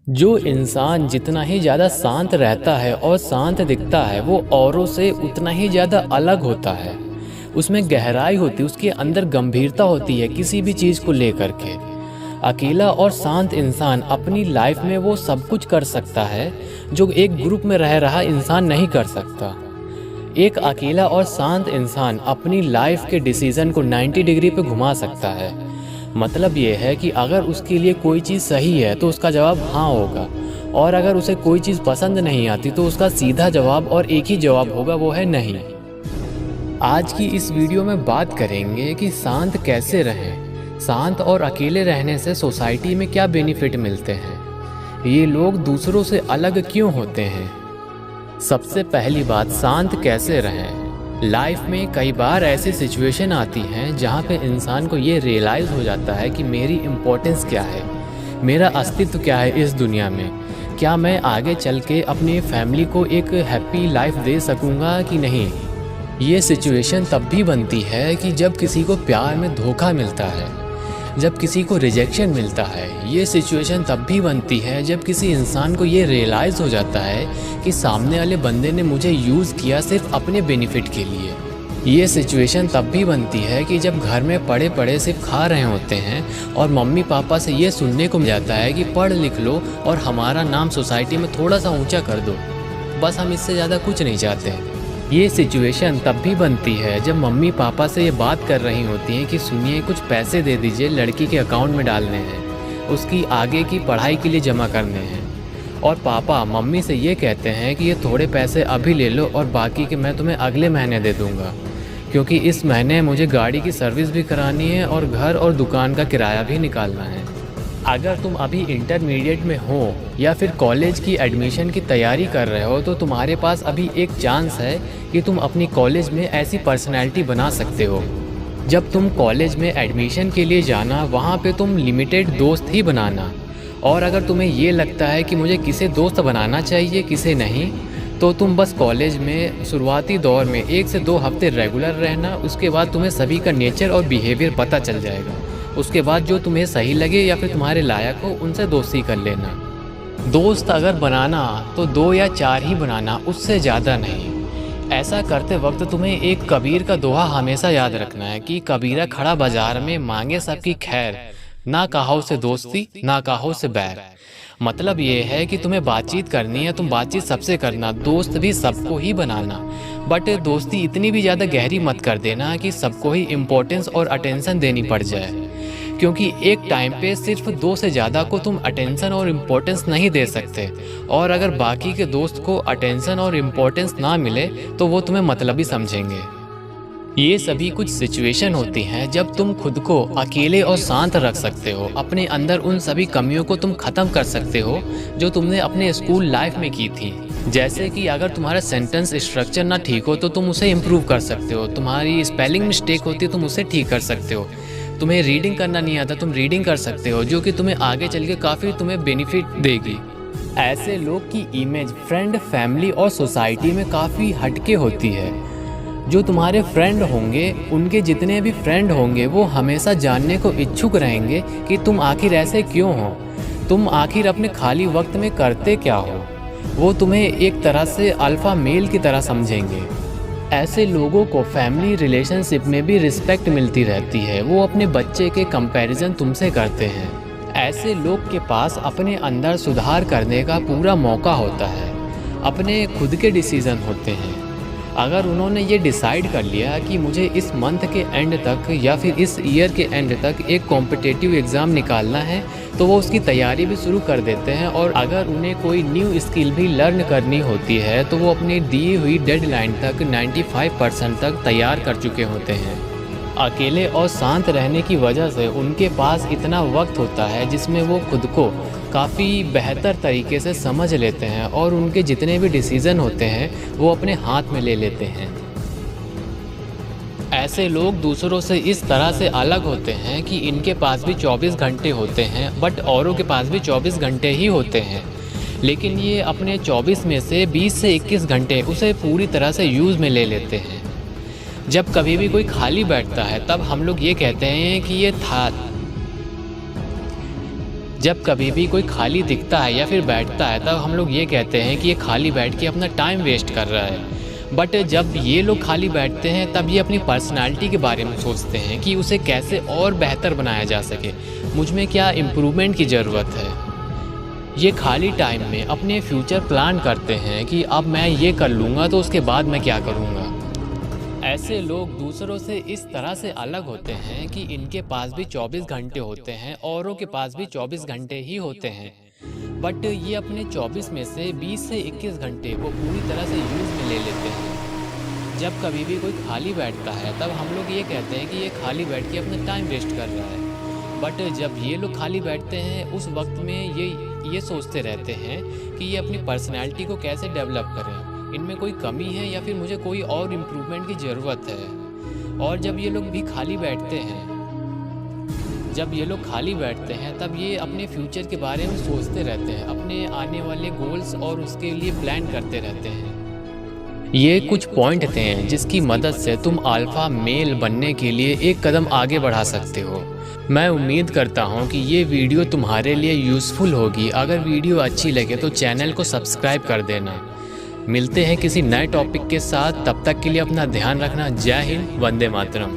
जो इंसान जितना ही ज़्यादा शांत रहता है और शांत दिखता है वो औरों से उतना ही ज़्यादा अलग होता है। उसमें गहराई होती है, उसके अंदर गंभीरता होती है किसी भी चीज़ को लेकर के। अकेला और शांत इंसान अपनी लाइफ में वो सब कुछ कर सकता है जो एक ग्रुप में रह रहा इंसान नहीं कर सकता। एक अकेला और शांत इंसान अपनी लाइफ के डिसीज़न को 90 डिग्री पे घुमा सकता है। मतलब ये है कि अगर उसके लिए कोई चीज़ सही है तो उसका जवाब हाँ होगा, और अगर उसे कोई चीज़ पसंद नहीं आती तो उसका सीधा जवाब और एक ही जवाब होगा, वो है नहीं। आज की इस वीडियो में बात करेंगे कि शांत कैसे रहें, शांत और अकेले रहने से सोसाइटी में क्या बेनिफिट मिलते हैं, ये लोग दूसरों से अलग क्यों होते हैं। सबसे पहली बात, शांत कैसे रहें। लाइफ में कई बार ऐसी सिचुएशन आती हैं जहाँ पे इंसान को ये रियलाइज़ हो जाता है कि मेरी इम्पोर्टेंस क्या है, मेरा अस्तित्व क्या है इस दुनिया में, क्या मैं आगे चल के अपनी फैमिली को एक हैप्पी लाइफ दे सकूँगा कि नहीं। ये सिचुएशन तब भी बनती है कि जब किसी को प्यार में धोखा मिलता है, जब किसी को रिजेक्शन मिलता है। ये सिचुएशन तब भी बनती है जब किसी इंसान को ये रियलाइज़ हो जाता है कि सामने वाले बंदे ने मुझे यूज़ किया सिर्फ अपने बेनिफिट के लिए। ये सिचुएशन तब भी बनती है कि जब घर में पड़े पड़े सिर्फ खा रहे होते हैं और मम्मी पापा से ये सुनने को मिल जाता है कि पढ़ लिख लो और हमारा नाम सोसाइटी में थोड़ा सा ऊँचा कर दो, बस हम इससे ज़्यादा कुछ नहीं चाहते। ये सिचुएशन तब भी बनती है जब मम्मी पापा से ये बात कर रही होती हैं कि सुनिए कुछ पैसे दे दीजिए, लड़की के अकाउंट में डालने हैं, उसकी आगे की पढ़ाई के लिए जमा करने हैं, और पापा मम्मी से ये कहते हैं कि ये थोड़े पैसे अभी ले लो और बाकी के मैं तुम्हें अगले महीने दे दूँगा, क्योंकि इस महीने मुझे गाड़ी की सर्विस भी करानी है और घर और दुकान का किराया भी निकालना है। अगर तुम अभी इंटरमीडिएट में हो या फिर कॉलेज की एडमिशन की तैयारी कर रहे हो तो तुम्हारे पास अभी एक चांस है कि तुम अपनी कॉलेज में ऐसी पर्सनैलिटी बना सकते हो। जब तुम कॉलेज में एडमिशन के लिए जाना, वहाँ पे तुम लिमिटेड दोस्त ही बनाना, और अगर तुम्हें ये लगता है कि मुझे किसे दोस्त बनाना चाहिए किसे नहीं, तो तुम बस कॉलेज में शुरुआती दौर में 1 से 2 हफ्ते रेगुलर रहना। उसके बाद तुम्हें सभी का नेचर और बिहेवियर पता चल जाएगा। उसके बाद जो तुम्हें सही लगे या फिर तुम्हारे लायक हो उनसे दोस्ती कर लेना। दोस्त अगर बनाना तो 2 या 4 ही बनाना, उससे ज़्यादा नहीं। ऐसा करते वक्त तुम्हें एक कबीर का दोहा हमेशा याद रखना है कि कबीरा खड़ा बाजार में मांगे सबकी खैर, ना काहो से दोस्ती ना काहो से बैर। मतलब ये है कि तुम्हें बातचीत करनी है, तुम बातचीत सबसे करना, दोस्त भी सबको ही बनाना, बट दोस्ती इतनी भी ज़्यादा गहरी मत कर देना कि सबको ही इम्पोर्टेंस और अटेंशन देनी पड़ जाए, क्योंकि एक टाइम पे सिर्फ 2 से ज़्यादा को तुम अटेंशन और इम्पोर्टेंस नहीं दे सकते, और अगर बाकी के दोस्त को अटेंशन और इम्पोर्टेंस ना मिले तो वो तुम्हें मतलबी समझेंगे। ये सभी कुछ सिचुएशन होती हैं जब तुम खुद को अकेले और शांत रख सकते हो। अपने अंदर उन सभी कमियों को तुम ख़त्म कर सकते हो जो तुमने अपने स्कूल लाइफ में की थी। जैसे कि अगर तुम्हारा सेंटेंस स्ट्रक्चर ना ठीक हो तो तुम उसे इम्प्रूव कर सकते हो, तुम्हारी स्पेलिंग मिस्टेक होती है तुम उसे ठीक कर सकते हो, तुम्हें रीडिंग करना नहीं आता तुम रीडिंग कर सकते हो, जो कि तुम्हें आगे चल के काफ़ी तुम्हें बेनिफिट देगी। ऐसे लोग की इमेज फ्रेंड, फैमिली और सोसाइटी में काफ़ी हटके होती है। जो तुम्हारे फ्रेंड होंगे, उनके जितने भी फ्रेंड होंगे, वो हमेशा जानने को इच्छुक रहेंगे कि तुम आखिर ऐसे क्यों हो, तुम आखिर अपने खाली वक्त में करते क्या हो। वो तुम्हें एक तरह से अल्फ़ा मेल की तरह समझेंगे। ऐसे लोगों को फैमिली रिलेशनशिप में भी रिस्पेक्ट मिलती रहती है, वो अपने बच्चे के कंपैरिजन तुमसे करते हैं। ऐसे लोग के पास अपने अंदर सुधार करने का पूरा मौका होता है, अपने खुद के डिसीज़न होते हैं। अगर उन्होंने ये डिसाइड कर लिया कि मुझे इस मंथ के एंड तक या फिर इस ईयर के एंड तक एक कॉम्पिटिटिव एग्ज़ाम निकालना है तो वो उसकी तैयारी भी शुरू कर देते हैं, और अगर उन्हें कोई न्यू स्किल भी लर्न करनी होती है तो वो अपनी दी हुई डेडलाइन तक 95% तक तैयार कर चुके होते हैं। अकेले और शांत रहने की वजह से उनके पास इतना वक्त होता है जिसमें वो खुद को काफ़ी बेहतर तरीके से समझ लेते हैं और उनके जितने भी डिसीज़न होते हैं वो अपने हाथ में ले लेते हैं। ऐसे लोग दूसरों से इस तरह से अलग होते हैं कि इनके पास भी 24 घंटे होते हैं, बट औरों के पास भी 24 घंटे ही होते हैं, लेकिन ये अपने 24 में से 20 से 21 घंटे उसे पूरी तरह से यूज़ में ले लेते हैं। जब कभी भी कोई खाली बैठता है तब हम लोग ये कहते हैं कि ये था जब कभी भी कोई खाली दिखता है या फिर बैठता है तब हम लोग ये कहते हैं कि ये खाली बैठ के अपना टाइम वेस्ट कर रहा है। बट जब ये लोग खाली बैठते हैं तब ये अपनी पर्सनालिटी के बारे में सोचते हैं कि उसे कैसे और बेहतर बनाया जा सके, मुझ में क्या इम्प्रूवमेंट की ज़रूरत है। ये खाली टाइम में अपने फ्यूचर प्लान करते हैं कि अब मैं ये कर लूँगा तो उसके बाद मैं क्या करूँगा। ऐसे लोग दूसरों से इस तरह से अलग होते हैं कि इनके पास भी 24 घंटे होते हैं, औरों के पास भी 24 घंटे ही होते हैं, बट ये अपने 24 में से 20 से 21 घंटे को पूरी तरह से यूज़ में ले लेते हैं। जब कभी भी कोई खाली बैठता है तब हम लोग ये कहते हैं कि ये खाली बैठ के अपना टाइम वेस्ट कर रहा है। बट जब ये लोग खाली बैठते हैं उस वक्त में ये सोचते रहते हैं कि ये अपनी पर्सनैलिटी को कैसे डेवलप करें, इनमें कोई कमी है या फिर मुझे कोई और इम्प्रूवमेंट की ज़रूरत है। और जब ये लोग भी खाली बैठते हैं तब ये अपने फ्यूचर के बारे में सोचते रहते हैं, अपने आने वाले गोल्स और उसके लिए प्लान करते रहते हैं। ये कुछ पॉइंट हैं जिसकी मदद से तुम अल्फ़ा मेल बनने के लिए एक कदम आगे बढ़ा सकते हो। मैं उम्मीद करता हूँ कि ये वीडियो तुम्हारे लिए यूज़फुल होगी। अगर वीडियो अच्छी लगे तो चैनल को सब्सक्राइब कर देना। मिलते हैं किसी नए टॉपिक के साथ, तब तक के लिए अपना ध्यान रखना। जय हिंद, वंदे मातरम।